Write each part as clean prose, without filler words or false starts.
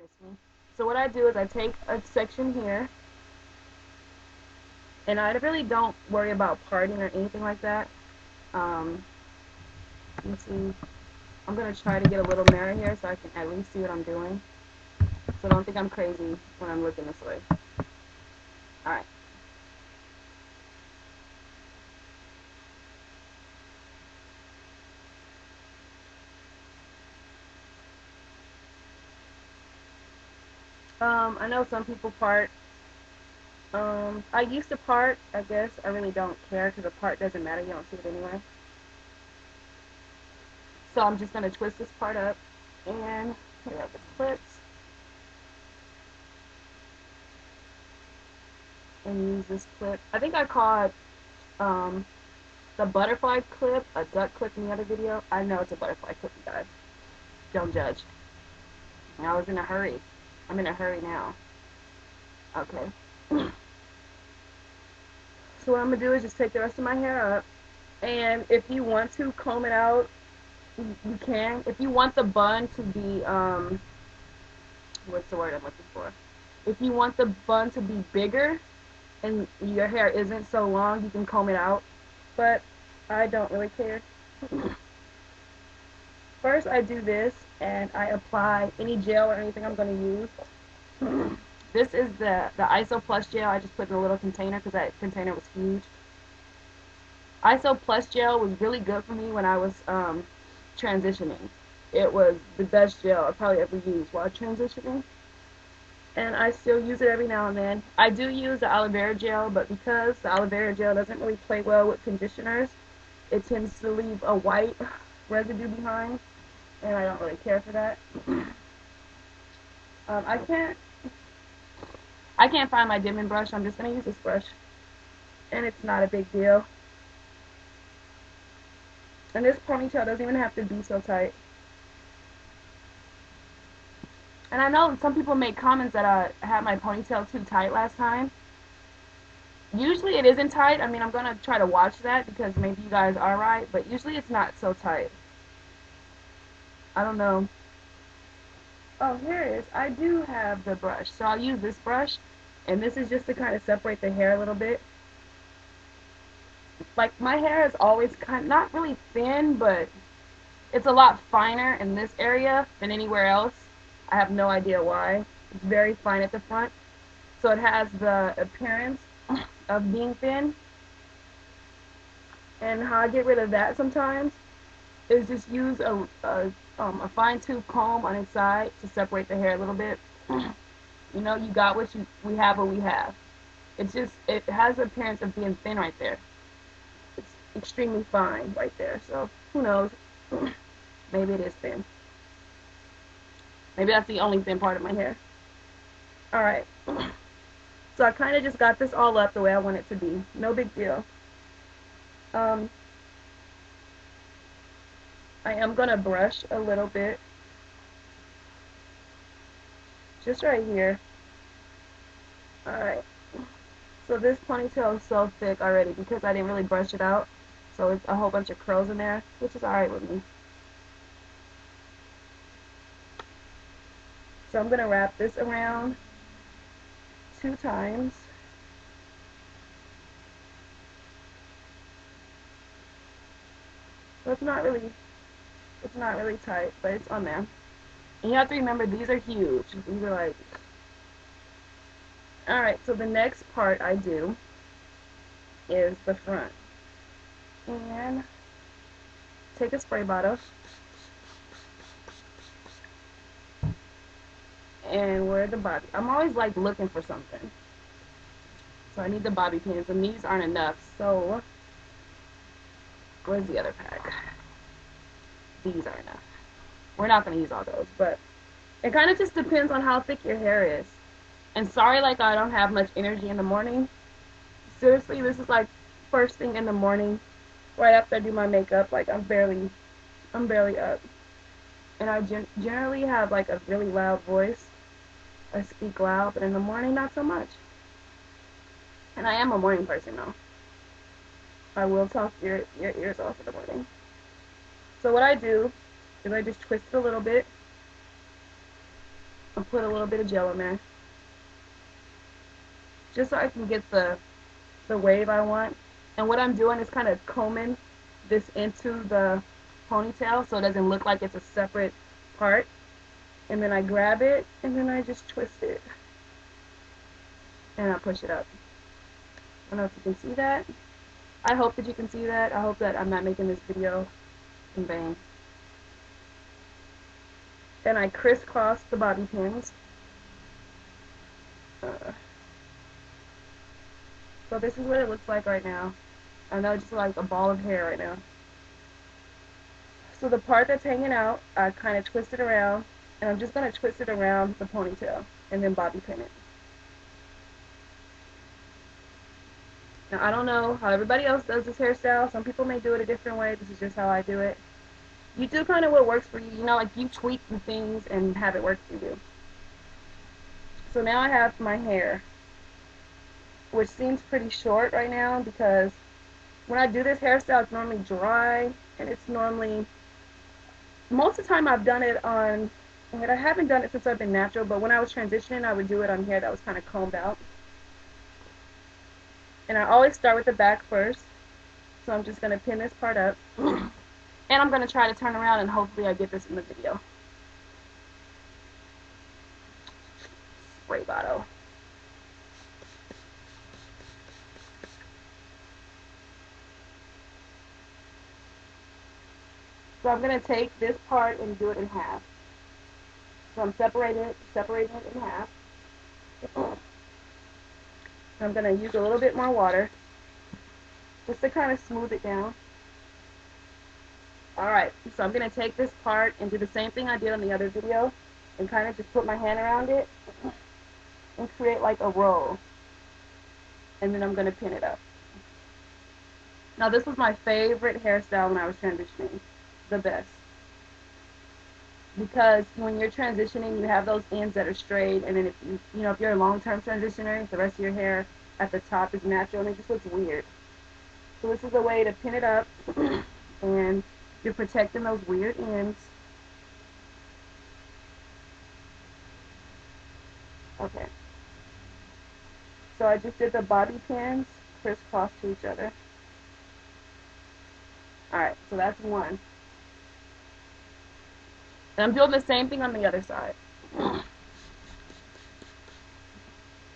miss me. So what I do is I take a section here, and I really don't worry about parting or anything like that. Let me see. I'm gonna try to get a little mirror here so I can at least see what I'm doing. So don't think I'm crazy when I'm looking this way. All right. I know some people part. I used to part. I guess I really don't care because the part doesn't matter. You don't see it anyway. So I'm just gonna twist this part up, and here are the clips, and use this clip. I think I caught the butterfly clip a duck clip in the other video. I know it's a butterfly clip, you guys. Don't judge. I was in a hurry. I'm in a hurry now. Okay. So what I'm gonna do is just take the rest of my hair up, and if you want to comb it out, you can. If you want the bun to be what's the word I'm looking for? If you want the bun to be bigger and your hair isn't so long, you can comb it out. But I don't really care. First, I do this, and I apply any gel or anything I'm going to use. This is the ISO Plus gel. I just put in a little container because that container was huge. ISO Plus gel was really good for me when I was transitioning. It was the best gel I probably ever used while transitioning. And I still use it every now and then. I do use the aloe vera gel, but because the aloe vera gel doesn't really play well with conditioners, it tends to leave a white residue behind, and I don't really care for that. I can't find my dimming brush. I'm just gonna use this brush, and it's not a big deal. And this ponytail doesn't even have to be so tight. And I know some people make comments that I had my ponytail too tight last time. Usually it isn't tight. I mean, I'm going to try to watch that because maybe you guys are right, but usually it's not so tight. I don't know. Oh, here it is. I do have the brush. So I'll use this brush, and this is just to kind of separate the hair a little bit. Like, my hair is always kind of, not really thin, but it's a lot finer in this area than anywhere else. I have no idea why. It's very fine at the front. So it has the appearance of being thin. And how I get rid of that sometimes is just use a fine tooth comb on its side to separate the hair a little bit. You know, you got we have what we have. It has the appearance of being thin right there. It's extremely fine right there. So who knows? Maybe it is thin. Maybe that's the only thin part of my hair. Alright. So I kind of just got this all up the way I want it to be. No big deal. I am going to brush a little bit. Just right here. Alright. So this ponytail is so thick already because I didn't really brush it out. So it's a whole bunch of curls in there, which is alright with me. So I'm going to wrap this around 2 times. So it's not really tight, but it's on there. And you have to remember, these are huge. These are like... Alright, so the next part I do is the front. And take a spray bottle. And where the bobby... I'm always like looking for something. So I need the bobby pins, and these aren't enough. So where's the other pack? These are enough. We're not going to use all those, but it kind of just depends on how thick your hair is. And sorry, like, I don't have much energy in the morning. Seriously, this is like first thing in the morning, right after I do my makeup. Like, I'm barely up. And I generally have like a really loud voice. I speak loud, but in the morning, not so much. And I am a morning person, though. I will talk your ears off in the morning. So what I do is I just twist it a little bit. and put a little bit of gel in there, just so I can get the wave I want. And what I'm doing is kind of combing this into the ponytail so it doesn't look like it's a separate part. And then I grab it and then I just twist it and I push it up. I don't know if you can see that. I hope that you can see that. I hope that I'm not making this video in vain. And I crisscross the bobby pins. So this is what it looks like right now. I know it's just like a ball of hair right now. So the part that's hanging out, I kind of twist it around, and I'm just going to twist it around the ponytail and then bobby pin it. Now I don't know how everybody else does this hairstyle. Some people may do it a different way. This is just how I do it. You do kind of what works for you. You know, like you tweak some things and have it work for you. So now I have my hair, which seems pretty short right now because when I do this hairstyle, it's normally dry, and it's normally, most of the time I've done it on, and I haven't done it since I've been natural, but when I was transitioning, I would do it on hair that was kind of combed out. And I always start with the back first, so I'm just going to pin this part up, and I'm going to try to turn around, and hopefully I get this in the video. Spray bottle. So I'm going to take this part and do it in half. So I'm separating it in half. I'm going to use a little bit more water just to kind of smooth it down. Alright, so I'm going to take this part and do the same thing I did on the other video and kind of just put my hand around it and create like a roll. And then I'm going to pin it up. Now this was my favorite hairstyle when I was transitioning. The best. Because when you're transitioning, you have those ends that are straight, and then if if you're a long-term transitioner, the rest of your hair at the top is natural, and it just looks weird. So this is a way to pin it up, and you're protecting those weird ends. Okay. So I just did the bobby pins crisscross to each other. Alright, so that's one. And I'm doing the same thing on the other side.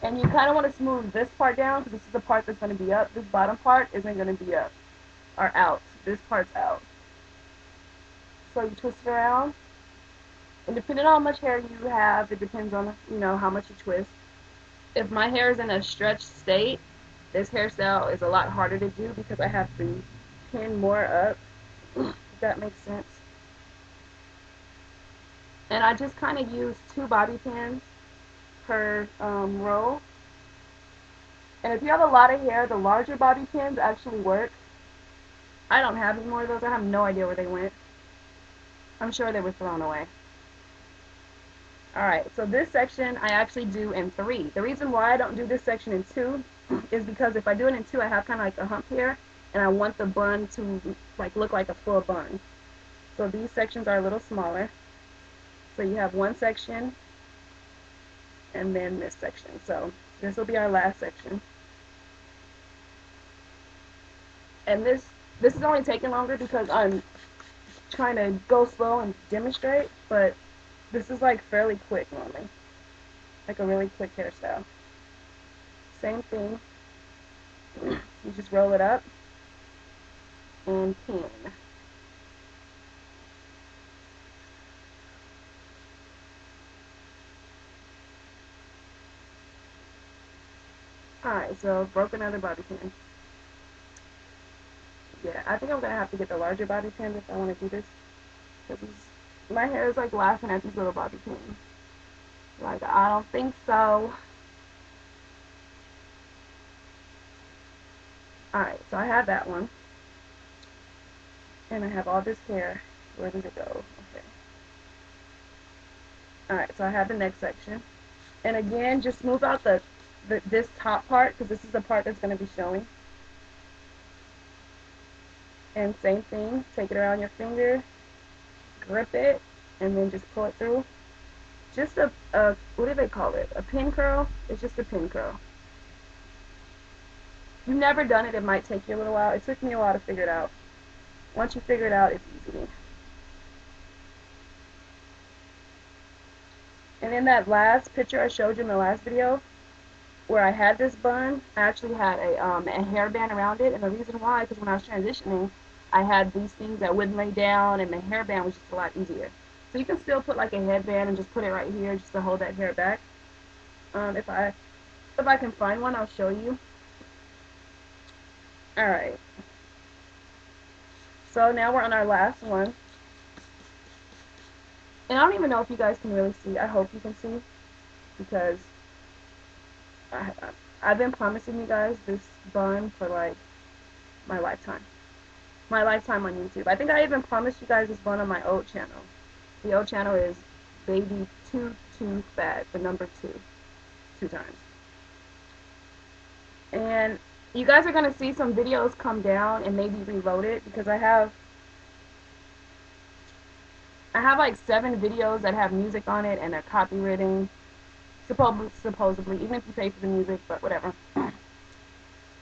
And you kind of want to smooth this part down because this is the part that's going to be up. This bottom part isn't going to be up or out. This part's out. So you twist it around. And depending on how much hair you have, it depends on, how much you twist. If my hair is in a stretched state, this hairstyle is a lot harder to do because I have to pin more up, if that makes sense. And I just kind of use 2 bobby pins per roll. And if you have a lot of hair, the larger bobby pins actually work. I don't have any more of those. I have no idea where they went. I'm sure they were thrown away. Alright, so this section I actually do in 3. The reason why I don't do this section in 2 is because if I do it in 2, I have kind of like a hump here, and I want the bun to look like a full bun. So these sections are a little smaller. So you have one section, and then this section. So this will be our last section. And this is only taking longer because I'm trying to go slow and demonstrate, but this is like fairly quick normally. Like a really quick hairstyle. Same thing. You just roll it up and pin. Alright, so broke another bobby pin. Yeah, I think I'm going to have to get the larger bobby pins if I want to do this. Because my hair is like laughing at these little bobby pins. Like, I don't think so. Alright, so I have that one. And I have all this hair. Where does it go? Okay. Alright, so I have the next section. And again, just smooth out this top part, because this is the part that's going to be showing. And same thing, take it around your finger, grip it, and then just pull it through. just a what do they call it? A pin curl? It's just a pin curl. If you've never done it, it might take you a little while. It took me a while to figure it out. Once you figure it out, it's easy. And in that last picture I showed you in the last video, where I had this bun, I actually had a hairband around it, and the reason why, because when I was transitioning, I had these things that wouldn't lay down, and the hairband was just a lot easier. So you can still put like a headband and just put it right here just to hold that hair back. If I can find one, I'll show you. Alright. So now we're on our last one. And I don't even know if you guys can really see. I hope you can see, because I've been promising you guys this bun for like my lifetime. My lifetime on YouTube. I think I even promised you guys this bun on my old channel. The old channel is Baby Too Fat, the number 2 times. And you guys are going to see some videos come down and maybe reload it, because I have like 7 videos that have music on it and they're copywritten, supposedly, even if you pay for the music, but whatever.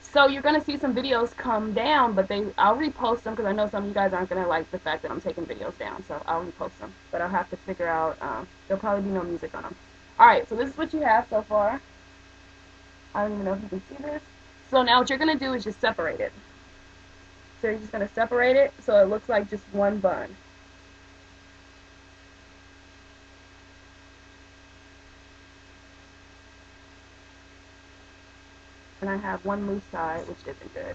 So you're going to see some videos come down, but I'll repost them, because I know some of you guys aren't going to like the fact that I'm taking videos down, so I'll repost them. But I'll have to figure out, there'll probably be no music on them. Alright, so this is what you have so far. I don't even know if you can see this. So now what you're going to do is just separate it. So you're just going to separate it so it looks like just one bun. And I have one loose side, which isn't good.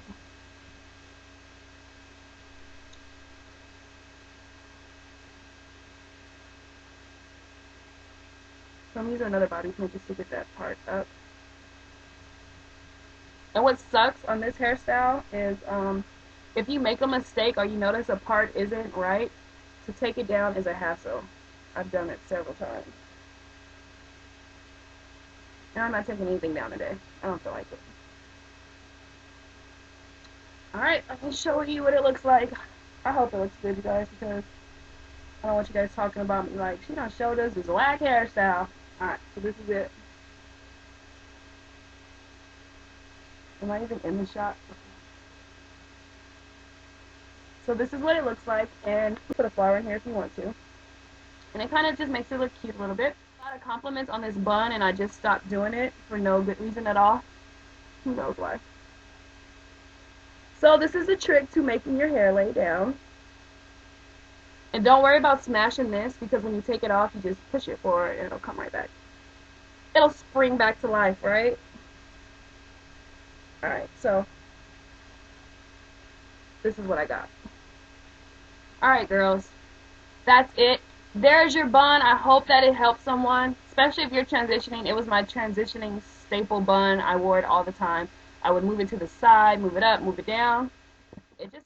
So I'm using another bobby pin just to get that part up. And what sucks on this hairstyle is if you make a mistake or you notice a part isn't right, to take it down is a hassle. I've done it several times. And I'm not taking anything down today. I don't feel like it. Alright, I can show you what it looks like. I hope it looks good, you guys, because I don't want you guys talking about me like, she done showed us this whack hairstyle. Alright, so this is it. Am I even in the shot? So this is what it looks like, and put a flower in here if you want to. And it kind of just makes it look cute a little bit. A lot of compliments on this bun, and I just stopped doing it for no good reason at all. Who knows why. So this is a trick to making your hair lay down. And don't worry about smashing this, because when you take it off, you just push it forward and it'll come right back. It'll spring back to life, right? Alright, so this is what I got. Alright, girls. That's it. There's your bun. I hope that it helps someone, especially if you're transitioning. It was my transitioning staple bun. I wore it all the time. I would move it to the side, move it up, move it down. It just